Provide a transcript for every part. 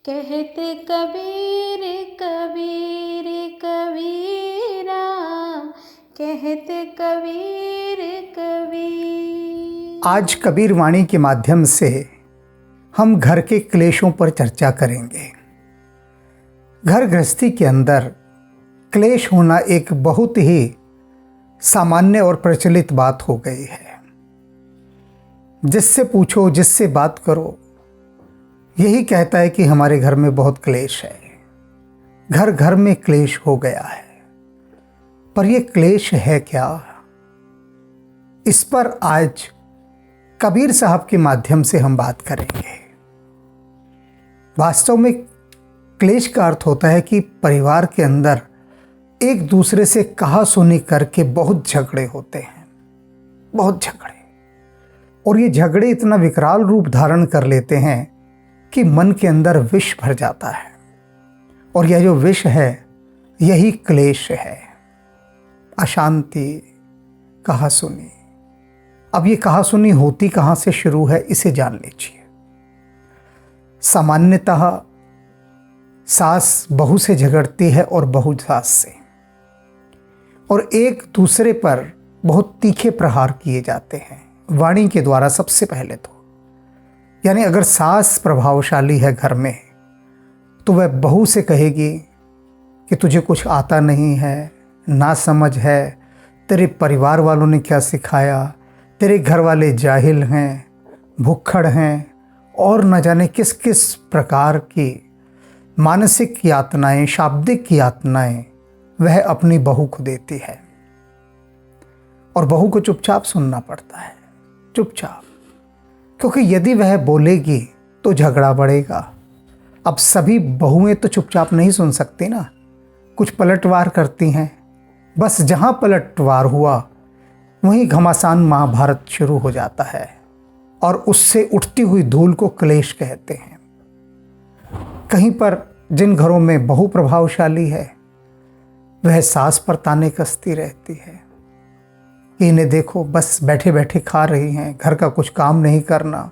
कहते कबीर कबीर कबीरा, कहते कबीर कबीर। आज कबीर वाणी के माध्यम से हम घर के क्लेशों पर चर्चा करेंगे। घर गृहस्थी के अंदर क्लेश होना एक बहुत ही सामान्य और प्रचलित बात हो गई है। जिससे पूछो, जिससे बात करो, यही कहता है कि हमारे घर में बहुत क्लेश है, घर घर में क्लेश हो गया है। पर यह क्लेश है क्या? इस पर आज कबीर साहब के माध्यम से हम बात करेंगे। वास्तव में क्लेश का अर्थ होता है कि परिवार के अंदर एक दूसरे से कहा सुनी करके बहुत झगड़े होते हैं, बहुत झगड़े। और ये झगड़े इतना विकराल रूप धारण कर लेते हैं कि मन के अंदर विष भर जाता है। और यह जो विष है, यही क्लेश है, अशांति, कहा सुनी। अब ये कहा सुनी होती कहाँ से शुरू है, इसे जान लीजिए। सामान्यतः सास बहू से झगड़ती है और बहू सास से, और एक दूसरे पर बहुत तीखे प्रहार किए जाते हैं वाणी के द्वारा। सबसे पहले तो यानी अगर सास प्रभावशाली है घर में, तो वह बहू से कहेगी कि तुझे कुछ आता नहीं है, ना समझ है, तेरे परिवार वालों ने क्या सिखाया, तेरे घर वाले जाहिल हैं, भुक्खड़ हैं, और न जाने किस किस प्रकार की मानसिक यातनाएं, शाब्दिक यातनाएं वह अपनी बहू को देती है। और बहू को चुपचाप सुनना पड़ता है, चुपचाप, क्योंकि यदि वह बोलेगी तो झगड़ा बढ़ेगा। अब सभी बहुएं तो चुपचाप नहीं सुन सकती ना, कुछ पलटवार करती हैं। बस जहां पलटवार हुआ वहीं घमासान महाभारत शुरू हो जाता है, और उससे उठती हुई धूल को क्लेश कहते हैं। कहीं पर जिन घरों में बहू प्रभावशाली है, वह सास पर ताने कसती रहती है कि इन्हें देखो, बस बैठे बैठे खा रही हैं, घर का कुछ काम नहीं करना,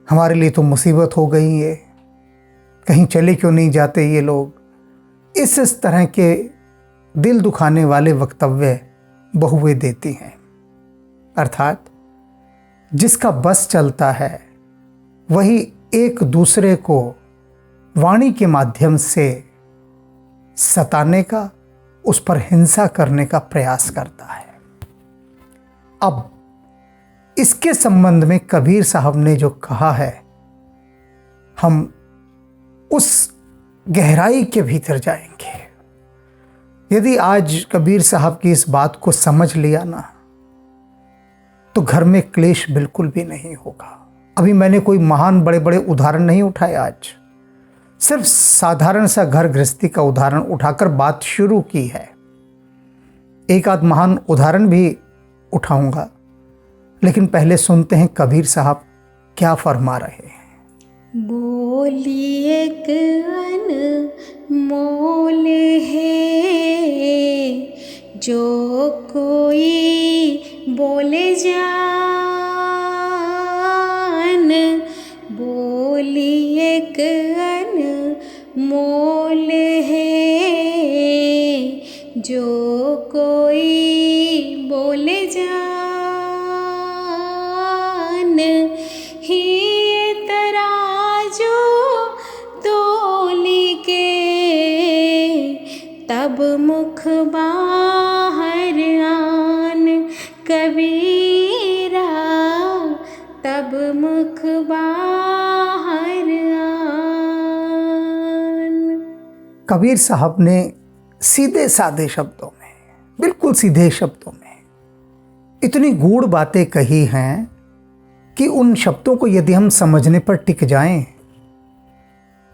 हमारे लिए तो मुसीबत हो गई है, कहीं चले क्यों नहीं जाते ये लोग। इस तरह के दिल दुखाने वाले वक्तव्य बहुएं देती हैं। अर्थात जिसका बस चलता है वही एक दूसरे को वाणी के माध्यम से सताने का, उस पर हिंसा करने का प्रयास करता है। अब इसके संबंध में कबीर साहब ने जो कहा है, हम उस गहराई के भीतर जाएंगे। यदि आज कबीर साहब की इस बात को समझ लिया ना, तो घर में क्लेश बिल्कुल भी नहीं होगा। अभी मैंने कोई महान बड़े बड़े उदाहरण नहीं उठाए, आज सिर्फ साधारण सा घर गृहस्थी का उदाहरण उठाकर बात शुरू की है। एक आध महान उदाहरण भी उठाऊंगा, लेकिन पहले सुनते हैं कबीर साहब क्या फरमा रहे हैं। बोली एक अनमोल है, जो कोई बोले जान। बोली एक अनमोल है, जो कोई बोले जान। ही तराजू तोली के, तब मुख बाहर आन। कबीरा, तब मुख बाहर आन। कबीर साहब ने सीधे साधे शब्दों में, बिल्कुल सीधे शब्दों में इतनी गूढ़ बातें कही हैं कि उन शब्दों को यदि हम समझने पर टिक जाएं,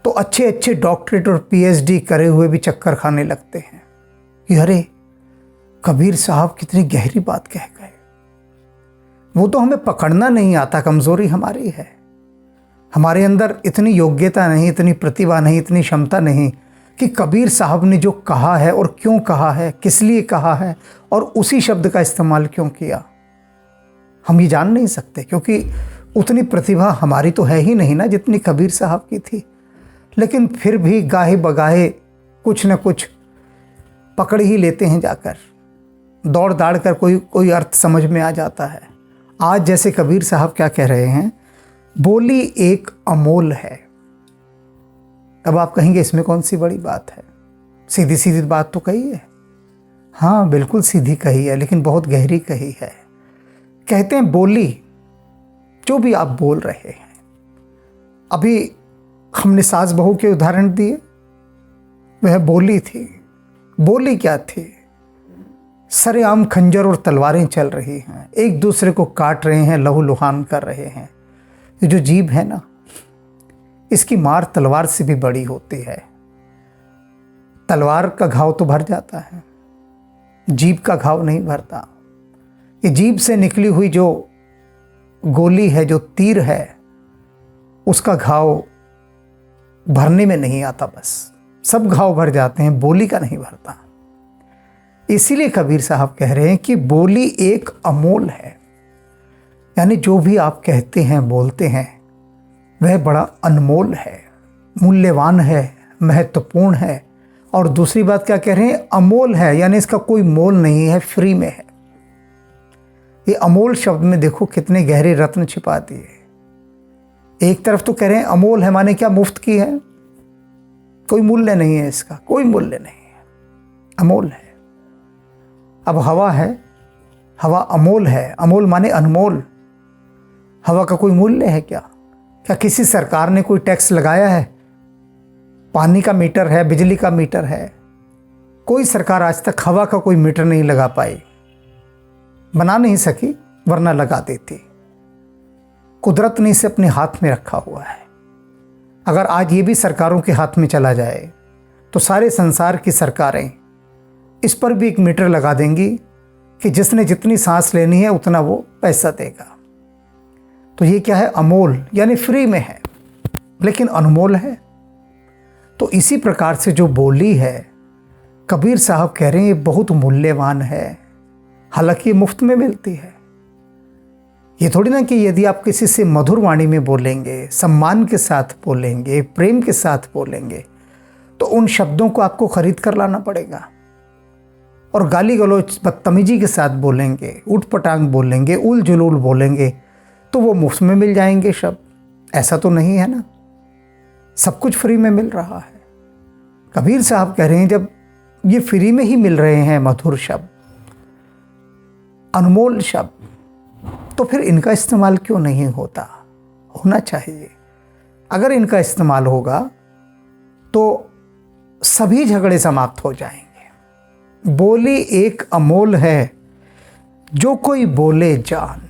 तो अच्छे अच्छे डॉक्टरेट और पीएचडी करे हुए भी चक्कर खाने लगते हैं कि अरे कबीर साहब कितनी गहरी बात कह गए। वो तो हमें पकड़ना नहीं आता, कमजोरी हमारी है, हमारे अंदर इतनी योग्यता नहीं, इतनी प्रतिभा नहीं, इतनी क्षमता नहीं कि कबीर साहब ने जो कहा है और क्यों कहा है, किस लिए कहा है और उसी शब्द का इस्तेमाल क्यों किया, हम ये जान नहीं सकते, क्योंकि उतनी प्रतिभा हमारी तो है ही नहीं ना जितनी कबीर साहब की थी। लेकिन फिर भी गाहे बगाहे कुछ न कुछ पकड़ ही लेते हैं जाकर, दौड़ दाड़ कर कोई अर्थ समझ में आ जाता है। आज जैसे कबीर साहब क्या कह रहे हैं, बोली एक अमोल है। अब आप कहेंगे इसमें कौन सी बड़ी बात है, सीधी सीधी बात तो कही है। हाँ बिल्कुल सीधी कही है, लेकिन बहुत गहरी कही है। कहते हैं बोली, जो भी आप बोल रहे हैं, अभी हमने सास बहू के उदाहरण दिए, वह बोली थी। बोली क्या थी? सरेआम खंजर और तलवारें चल रही हैं, एक दूसरे को काट रहे हैं, लहू लुहान कर रहे हैं। ये जो जीभ है ना, इसकी मार तलवार से भी बड़ी होती है। तलवार का घाव तो भर जाता है, जीभ का घाव नहीं भरता। ये जीभ से निकली हुई जो गोली है, जो तीर है, उसका घाव भरने में नहीं आता, बस सब घाव भर जाते हैं, बोली का नहीं भरता। इसीलिए कबीर साहब कह रहे हैं कि बोली एक अमोल है, यानी जो भी आप कहते हैं, बोलते हैं, वह बड़ा अनमोल है, मूल्यवान है, महत्वपूर्ण है। और दूसरी बात क्या कह रहे हैं? अमोल है, यानी इसका कोई मोल नहीं है, फ्री में है। ये अमोल शब्द में देखो कितने गहरे रत्न छिपा दिए। एक तरफ तो कह रहे हैं अमोल है, माने क्या? मुफ्त की है, कोई मूल्य नहीं है इसका, कोई मूल्य नहीं है, अमोल है। अब हवा है, हवा अमोल है, अमोल माने अनमोल। हवा का कोई मूल्य है क्या? क्या किसी सरकार ने कोई टैक्स लगाया है? पानी का मीटर है, बिजली का मीटर है, कोई सरकार आज तक हवा का कोई मीटर नहीं लगा पाई, बना नहीं सकी, वरना लगा देती। कुदरत ने इसे अपने हाथ में रखा हुआ है। अगर आज ये भी सरकारों के हाथ में चला जाए तो सारे संसार की सरकारें इस पर भी एक मीटर लगा देंगी कि जिसने जितनी सांस लेनी है उतना वो पैसा देगा। तो ये क्या है? अमोल, यानी फ्री में है, लेकिन अनमोल है। तो इसी प्रकार से जो बोली है, कबीर साहब कह रहे हैं ये बहुत मूल्यवान है, हालांकि ये मुफ्त में मिलती है। ये थोड़ी ना कि यदि आप किसी से मधुर वाणी में बोलेंगे, सम्मान के साथ बोलेंगे, प्रेम के साथ बोलेंगे, तो उन शब्दों को आपको खरीद कर लाना पड़ेगा। और गाली गलौज बदतमीजी के साथ बोलेंगे, उठ पटांग बोलेंगे, उल जुलूल बोलेंगे, तो वो मुफ्त में मिल जाएंगे शब्द। ऐसा तो नहीं है ना, सब कुछ फ्री में मिल रहा है। कबीर साहब कह रहे हैं जब ये फ्री में ही मिल रहे हैं मधुर शब्द, अनमोल शब्द, तो फिर इनका इस्तेमाल क्यों नहीं होता? होना चाहिए। अगर इनका इस्तेमाल होगा तो सभी झगड़े समाप्त हो जाएंगे। बोली एक अमोल है, जो कोई बोले जान।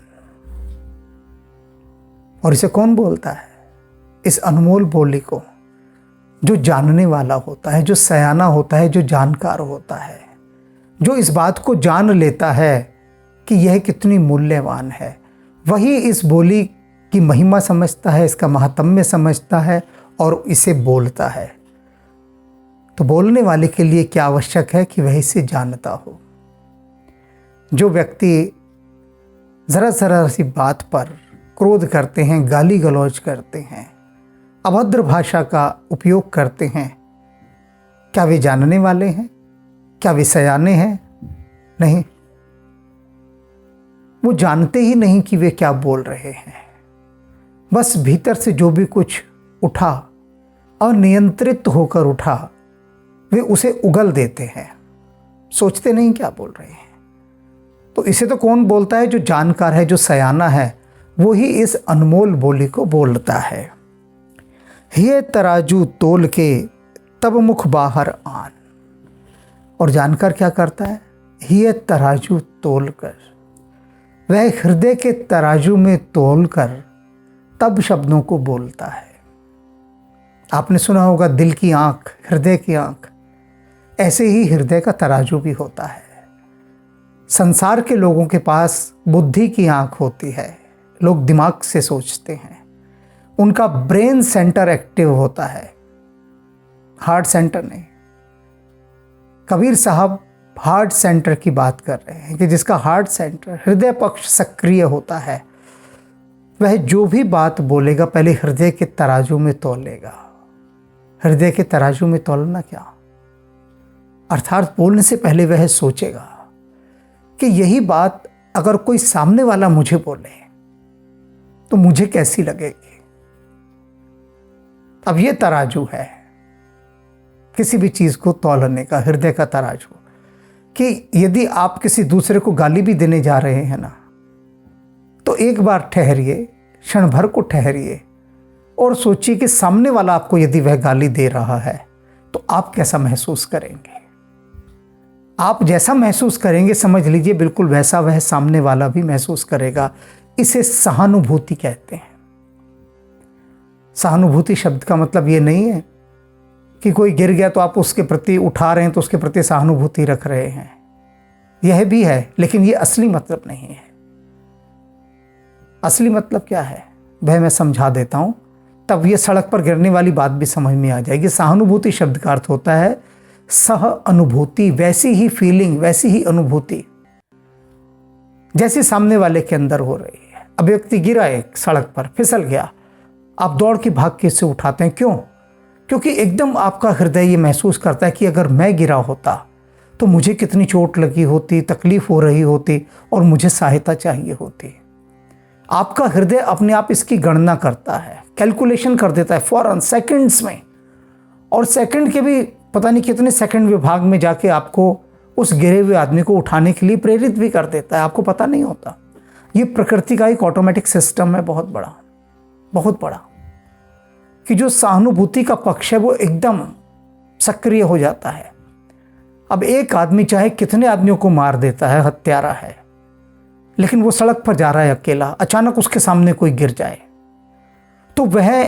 और इसे कौन बोलता है? इस अनमोल बोली को जो जानने वाला होता है, जो सयाना होता है, जो जानकार होता है, जो इस बात को जान लेता है कि यह कितनी मूल्यवान है, वही इस बोली की महिमा समझता है, इसका महात्म्य समझता है और इसे बोलता है। तो बोलने वाले के लिए क्या आवश्यक है कि वह इसे जानता हो। जो व्यक्ति ज़रा ज़रा सी बात पर क्रोध करते हैं, गाली गलौज करते हैं, अभद्र भाषा का उपयोग करते हैं, क्या वे जानने वाले हैं? क्या वे सयाने हैं? नहीं, वो जानते ही नहीं कि वे क्या बोल रहे हैं। बस भीतर से जो भी कुछ उठा, अनियंत्रित होकर उठा, वे उसे उगल देते हैं, सोचते नहीं क्या बोल रहे हैं। तो इसे तो कौन बोलता है? जो जानकार है, जो सयाना है, वो ही इस अनमोल बोली को बोलता है। ये तराजू तोल के तब मुख बाहर आन। और जानकर क्या करता है? ये तराजू तोल कर, वह हृदय के तराजू में तोल कर तब शब्दों को बोलता है। आपने सुना होगा दिल की आंख, हृदय की आंख, ऐसे ही हृदय का तराजू भी होता है। संसार के लोगों के पास बुद्धि की आंख होती है, लोग दिमाग से सोचते हैं, उनका ब्रेन सेंटर एक्टिव होता है, हार्ट सेंटर नहीं। कबीर साहब हार्ट सेंटर की बात कर रहे हैं कि जिसका हार्ट सेंटर, हृदय पक्ष सक्रिय होता है, वह जो भी बात बोलेगा पहले हृदय के तराजू में तोलेगा। हृदय के तराजू में तौलना क्या, अर्थात बोलने से पहले वह सोचेगा कि यही बात अगर कोई सामने वाला मुझे बोले तो मुझे कैसी लगेगी। अब ये तराजू है किसी भी चीज को तौलने का, हृदय का तराजू, कि यदि आप किसी दूसरे को गाली भी देने जा रहे हैं ना, तो एक बार ठहरिए, क्षण भर को ठहरिए और सोचिए कि सामने वाला आपको यदि वह गाली दे रहा है तो आप कैसा महसूस करेंगे। आप जैसा महसूस करेंगे समझ लीजिए बिल्कुल वैसा वह सामने वाला भी महसूस करेगा। इसे सहानुभूति कहते हैं। सहानुभूति शब्द का मतलब ये नहीं है कि कोई गिर गया तो आप उसके प्रति उठा रहे हैं तो उसके प्रति सहानुभूति रख रहे हैं, यह भी है, लेकिन ये असली मतलब नहीं है। असली मतलब क्या है वह मैं समझा देता हूं, तब ये सड़क पर गिरने वाली बात भी समझ में आ जाएगी। सहानुभूति शब्द का अर्थ होता है सह अनुभूति, वैसी ही फीलिंग, वैसी ही अनुभूति जैसी सामने वाले के अंदर हो रही है। अब व्यक्ति गिरा एक सड़क पर, फिसल गया, आप दौड़ के भाग के इसे उठाते हैं, क्यों? क्योंकि एकदम आपका हृदय ये महसूस करता है कि अगर मैं गिरा होता तो मुझे कितनी चोट लगी होती, तकलीफ हो रही होती और मुझे सहायता चाहिए होती। आपका हृदय अपने आप इसकी गणना करता है, कैलकुलेशन कर देता है फौरन, सेकंड्स में, और सेकंड के भी पता नहीं कितने सेकंड विभाग में जाके आपको उस गिरे हुए आदमी को उठाने के लिए प्रेरित भी कर देता है, आपको पता नहीं होता। ये प्रकृति का एक ऑटोमेटिक सिस्टम है, बहुत बड़ा, बहुत बड़ा, कि जो सहानुभूति का पक्ष है वो एकदम सक्रिय हो जाता है। अब एक आदमी चाहे कितने आदमियों को मार देता है, हत्यारा है, लेकिन वो सड़क पर जा रहा है अकेला, अचानक उसके सामने कोई गिर जाए तो वह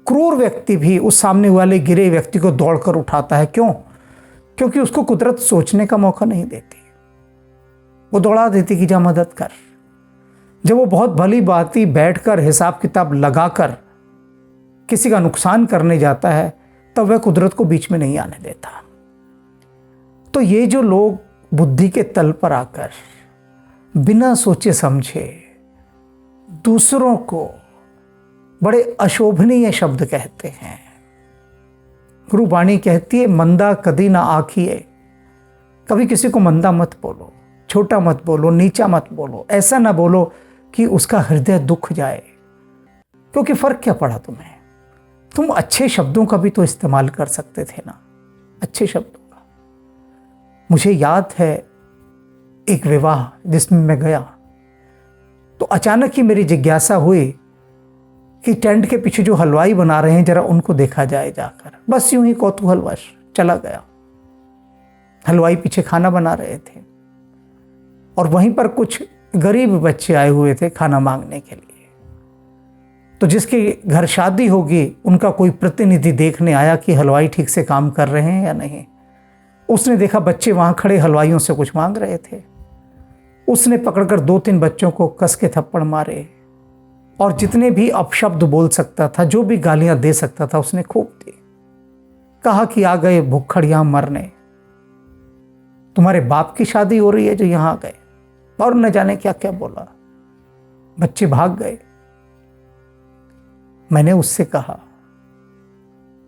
क्रूर व्यक्ति भी उस सामने वाले गिरे व्यक्ति को दौड़कर उठाता है। क्यों? क्योंकि उसको कुदरत सोचने का मौका नहीं देती, वो दौड़ा देती कि जा मदद कर। जब वो बहुत भली बाती बैठकर हिसाब किताब लगाकर किसी का नुकसान करने जाता है तब वह कुदरत को बीच में नहीं आने देता। तो ये जो लोग बुद्धि के तल पर आकर बिना सोचे समझे दूसरों को बड़े अशोभनीय शब्द कहते हैं, गुरुवाणी कहती है मंदा कदी ना आखिए, कभी किसी को मंदा मत बोलो, छोटा मत बोलो, नीचा मत बोलो, ऐसा ना बोलो कि उसका हृदय दुख जाए। क्योंकि फर्क क्या पड़ा तुम्हें, तुम अच्छे शब्दों का भी तो इस्तेमाल कर सकते थे ना, अच्छे शब्दों का। मुझे याद है एक विवाह जिसमें मैं गया तो अचानक ही मेरी जिज्ञासा हुई कि टेंट के पीछे जो हलवाई बना रहे हैं जरा उनको देखा जाए जाकर। बस यूं ही कौतूहलवश चला गया। हलवाई पीछे खाना बना रहे थे और वहीं पर कुछ गरीब बच्चे आए हुए थे खाना मांगने के लिए। तो जिसके घर शादी होगी उनका कोई प्रतिनिधि देखने आया कि हलवाई ठीक से काम कर रहे हैं या नहीं। उसने देखा बच्चे वहां खड़े हलवाइयों से कुछ मांग रहे थे, उसने पकड़कर 2-3 बच्चों को कस के थप्पड़ मारे और जितने भी अपशब्द बोल सकता था, जो भी गालियां दे सकता था उसने खूब दी। कहा कि आ गए भुक्खड़ यहां मरने, तुम्हारे बाप की शादी हो रही है जो यहां आ गए, और न जाने क्या क्या बोला। बच्चे भाग गए। मैंने उससे कहा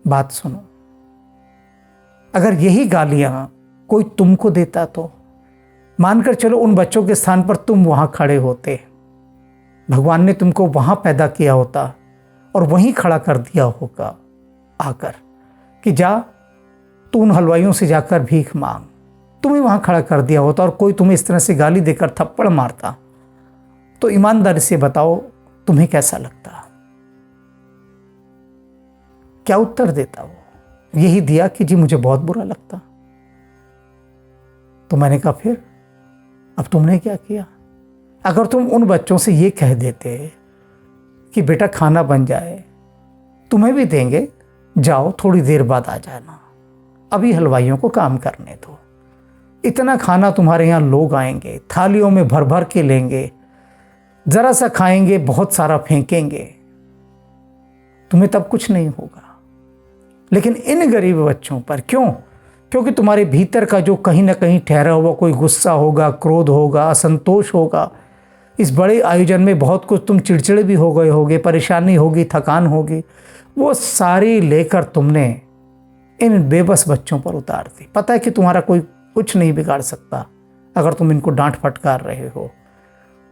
बात सुनो, अगर यही गालियां कोई तुमको देता तो मानकर चलो उन बच्चों के स्थान पर तुम वहां खड़े होते, भगवान ने तुमको वहां पैदा किया होता और वहीं खड़ा कर दिया होगा आकर कि जा तू उन हलवाइयों से जाकर भीख मांग, तुम्हें वहां खड़ा कर दिया होता और कोई तुम्हें इस तरह से गाली देकर थप्पड़ मारता, तो ईमानदारी से बताओ तुम्हें कैसा लगता? क्या उत्तर देता वो? यही दिया कि जी मुझे बहुत बुरा लगता। तो मैंने कहा फिर अब तुमने क्या किया? अगर तुम उन बच्चों से ये कह देते कि बेटा खाना बन जाए, तुम्हें भी देंगे, जाओ थोड़ी देर बाद आ जाना, अभी हलवाइयों को काम करने दो, इतना खाना तुम्हारे यहाँ लोग आएंगे, थालियों में भर भर के लेंगे, जरा सा खाएंगे, बहुत सारा फेंकेंगे, तुम्हें तब कुछ नहीं होगा। लेकिन इन गरीब बच्चों पर क्यों? क्योंकि तुम्हारे भीतर का जो कहीं ना कहीं ठहरा हुआ कोई गुस्सा होगा, क्रोध होगा, असंतोष होगा, इस बड़े आयोजन में बहुत कुछ तुम चिड़चिड़े भी हो गए होगे, परेशानी होगी, थकान होगी, वो सारी लेकर तुमने इन बेबस बच्चों पर उतार दी। पता है कि तुम्हारा कोई कुछ नहीं बिगाड़ सकता अगर तुम इनको डांट फटकार रहे हो,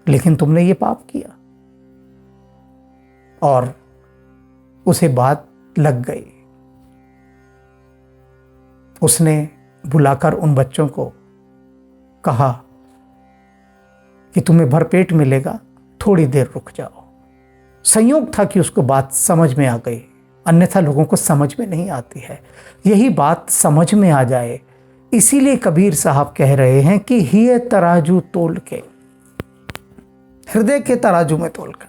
लेकिन तुमने ये पाप किया। और उसे बात लग गई। उसने बुलाकर उन बच्चों को कहा कि तुम्हें भरपेट मिलेगा, थोड़ी देर रुक जाओ। संयोग था कि उसको बात समझ में आ गई, अन्यथा लोगों को समझ में नहीं आती है। यही बात समझ में आ जाए, इसीलिए कबीर साहब कह रहे हैं कि हिय तराजू तोल के, हृदय के तराजू में तोलकर।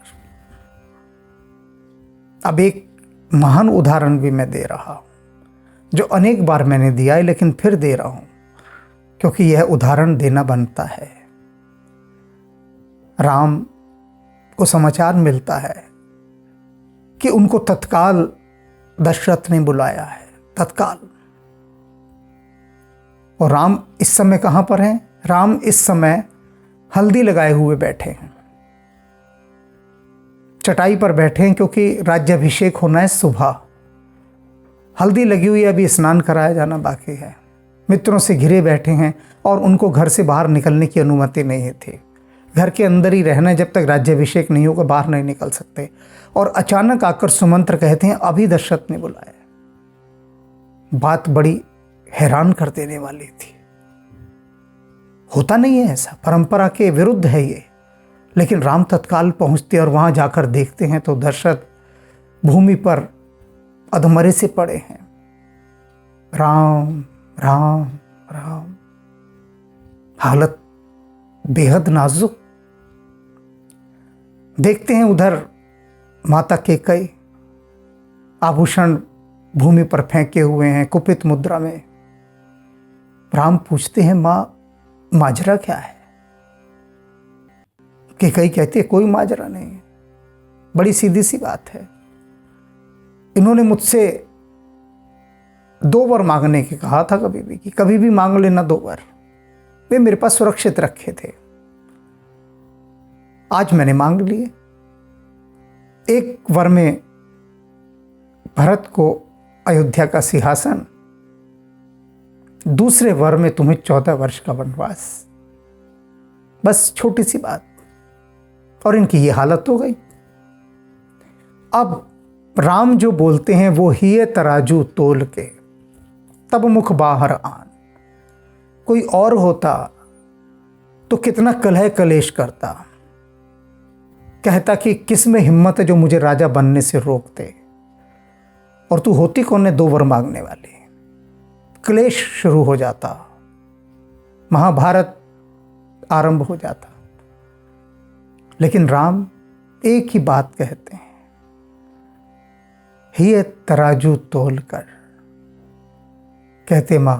अब एक महान उदाहरण भी मैं दे रहा हूं, जो अनेक बार मैंने दिया है, लेकिन फिर दे रहा हूं क्योंकि यह उदाहरण देना बनता है। राम को समाचार मिलता है कि उनको तत्काल दशरथ ने बुलाया है, तत्काल। और राम इस समय कहां पर हैं? राम इस समय हल्दी लगाए हुए बैठे हैं, चटाई पर बैठे हैं, क्योंकि राज्याभिषेक होना है सुबह। हल्दी लगी हुई है, अभी स्नान कराया जाना बाकी है। मित्रों से घिरे बैठे हैं और उनको घर से बाहर निकलने की अनुमति नहीं थी। घर के अंदर ही रहना है, जब तक राज्याभिषेक नहीं होगा बाहर नहीं निकल सकते। और अचानक आकर सुमंत्र कहते हैं अभी दशरथ ने बुलाया। बात बड़ी हैरान कर देने वाली थी। होता नहीं है ऐसा, परंपरा के विरुद्ध है ये। लेकिन राम तत्काल पहुंचते और वहां जाकर देखते हैं तो दशरथ भूमि पर अधमरे से पड़े हैं। राम राम राम, हालत बेहद नाजुक। देखते हैं उधर माता कैकेयी आभूषण भूमि पर फेंके हुए हैं, कुपित मुद्रा में। राम पूछते हैं मां, माजरा क्या है? कैकेयी कहती है कोई माजरा नहीं है, बड़ी सीधी सी बात है। इन्होंने मुझसे 2 वर मांगने के कहा था, कभी भी मांग लेना 2 वर, वे मेरे पास सुरक्षित रखे थे। आज मैंने मांग लिए। एक वर में भरत को अयोध्या का सिंहासन, दूसरे वर में तुम्हें 14 वर्ष का वनवास। बस छोटी सी बात, और इनकी ये हालत हो गई। अब राम जो बोलते हैं वो हिय तराजू तोल के तब मुख बाहर आन। कोई और होता तो कितना कलह कलेश करता, कहता कि किस में हिम्मत है जो मुझे राजा बनने से रोक दे, और तू होती कौन है 2 वर मांगने वाली। क्लेश शुरू हो जाता, महाभारत आरंभ हो जाता। लेकिन राम एक ही बात कहते हैं, हिय तराजू तोल कर। कहते मां,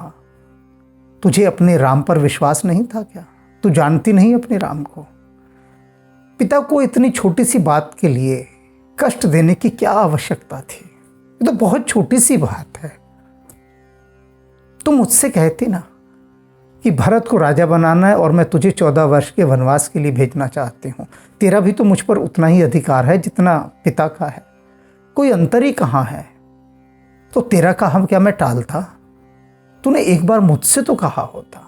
तुझे अपने राम पर विश्वास नहीं था क्या? तू जानती नहीं अपने राम को? पिता को इतनी छोटी सी बात के लिए कष्ट देने की क्या आवश्यकता थी? ये तो बहुत छोटी सी बात है। तुम मुझसे कहती ना कि भरत को राजा बनाना है और मैं तुझे 14 वर्ष के वनवास के लिए भेजना चाहती हूँ। तेरा भी तो मुझ पर उतना ही अधिकार है जितना पिता का है, कोई अंतर ही कहाँ है। तो तेरा कहा क्या मैं टालता? तूने एक बार मुझसे तो कहा होता।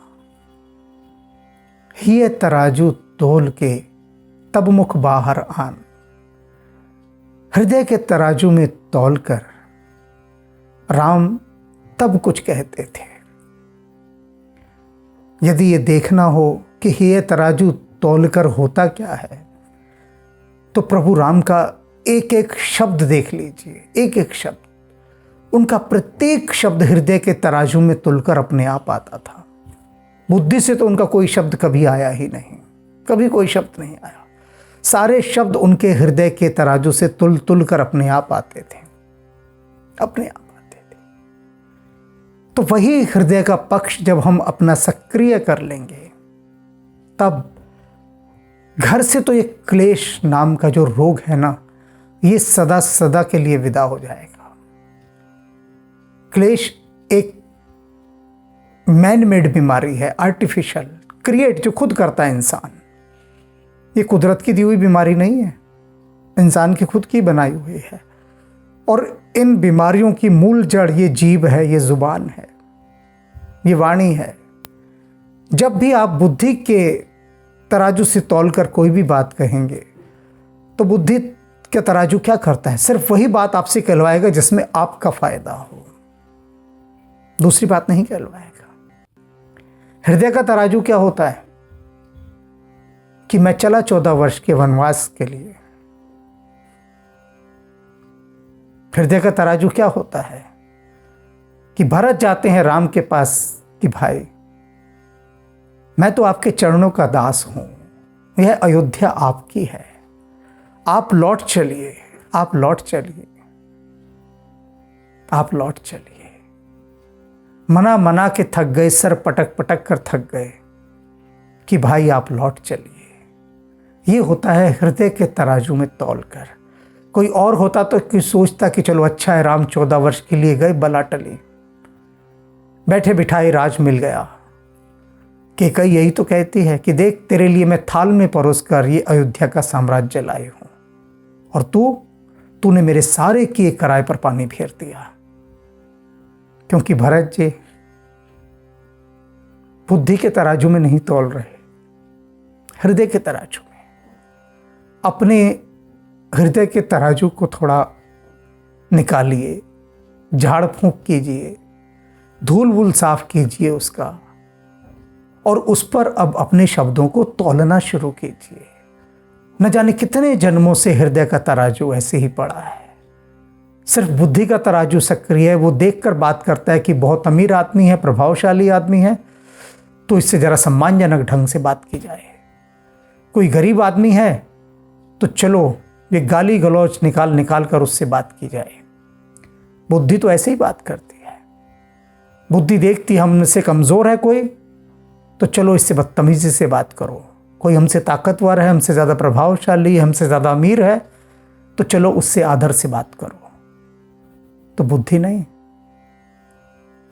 हिय तराजू तोल के तब मुख बाहर आन। हृदय के तराजू में तौलकर राम तब कुछ कहते थे। यदि ये देखना हो कि हिय तराजू तौलकर होता क्या है, तो प्रभु राम का एक एक शब्द देख लीजिए, एक एक शब्द। उनका प्रत्येक शब्द हृदय के तराजू में तुलकर अपने आप आता था। बुद्धि से तो उनका कोई शब्द कभी आया ही नहीं, कभी कोई शब्द नहीं आया। सारे शब्द उनके हृदय के तराजू से तुल तुल कर अपने आप आते थे, अपने आप आते थे। तो वही हृदय का पक्ष जब हम अपना सक्रिय कर लेंगे, तब घर से तो ये क्लेश नाम का जो रोग है ना, ये सदा सदा के लिए विदा हो जाएगा। क्लेश एक मैन मेड बीमारी है, आर्टिफिशियल क्रिएट, जो खुद करता है इंसान। ये कुदरत की दी हुई बीमारी नहीं है, इंसान की खुद की बनाई हुई है। और इन बीमारियों की मूल जड़ ये जीभ है, ये ज़ुबान है, ये वाणी है। जब भी आप बुद्धि के तराजू से तौलकर कोई भी बात कहेंगे तो बुद्धि का तराजू क्या करता है? सिर्फ वही बात आपसे कहलवाएगा जिसमें आपका फायदा हो, दूसरी बात नहीं कहलवाएगा। हृदय का तराजू क्या होता है कि मैं चला 14 वर्ष के वनवास के लिए। हृदय का तराजू क्या होता है कि भरत जाते हैं राम के पास कि भाई मैं तो आपके चरणों का दास हूं, यह अयोध्या आपकी है, आप लौट चलिए, आप लौट चलिए, आप लौट चलिए। मना मना के थक गए, सर पटक पटक कर थक गए कि भाई आप लौट चलिए। ये होता है हृदय के तराजू में तौलकर। कोई और होता तो कि सोचता कि चलो अच्छा है, राम 14 वर्ष के लिए गए, बला टली, बैठे बिठाए राज मिल गया। कि कई यही तो कहती है कि देख तेरे लिए मैं थाल में परोस कर ये अयोध्या का साम्राज्य लाई हूं, और तूने मेरे सारे किए कराए पर पानी फेर दिया। क्योंकि भरत जी बुद्धि के तराजू में नहीं तौल रहे, हृदय के तराजू में। अपने हृदय के तराजू को थोड़ा निकालिए, झाड़ फूंक कीजिए, धूल वूल साफ कीजिए उसका, और उस पर अब अपने शब्दों को तौलना शुरू कीजिए। न जाने कितने जन्मों से हृदय का तराजू ऐसे ही पड़ा है, सिर्फ बुद्धि का तराजू सक्रिय है। वो देखकर बात करता है कि बहुत अमीर आदमी है, प्रभावशाली आदमी है, तो इससे जरा सम्मानजनक ढंग से बात की जाए। कोई गरीब आदमी है तो चलो ये गाली गलौज निकाल कर उससे बात की जाए। बुद्धि तो ऐसे ही बात करती है। बुद्धि देखती हमसे कमजोर है कोई, तो चलो इससे बदतमीजी से बात करो। कोई हमसे ताकतवर है, हमसे ज़्यादा प्रभावशाली है, हमसे ज़्यादा अमीर है, तो चलो उससे आदर से बात करो। तो बुद्धि नहीं।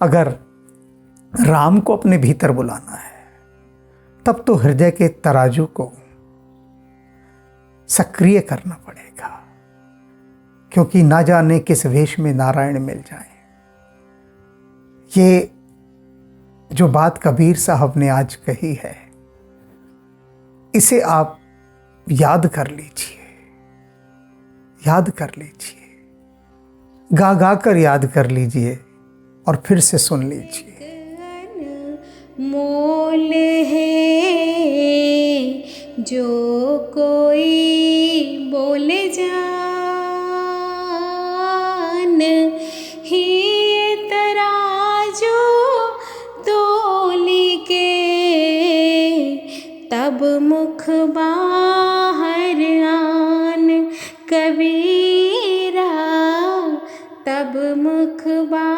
अगर राम को अपने भीतर बुलाना है तब तो हृदय के तराजू को सक्रिय करना पड़ेगा, क्योंकि ना जाने किस वेश में नारायण मिल जाए। ये जो बात कबीर साहब ने आज कही है, इसे आप याद कर लीजिए, याद कर लीजिए, गा गा कर याद कर लीजिए और फिर से सुन लीजिए। मोल है जो कोई बोले जान, ही तराजू तोली के तब मुख बाहर आन, कबीरा तब मुख बाहर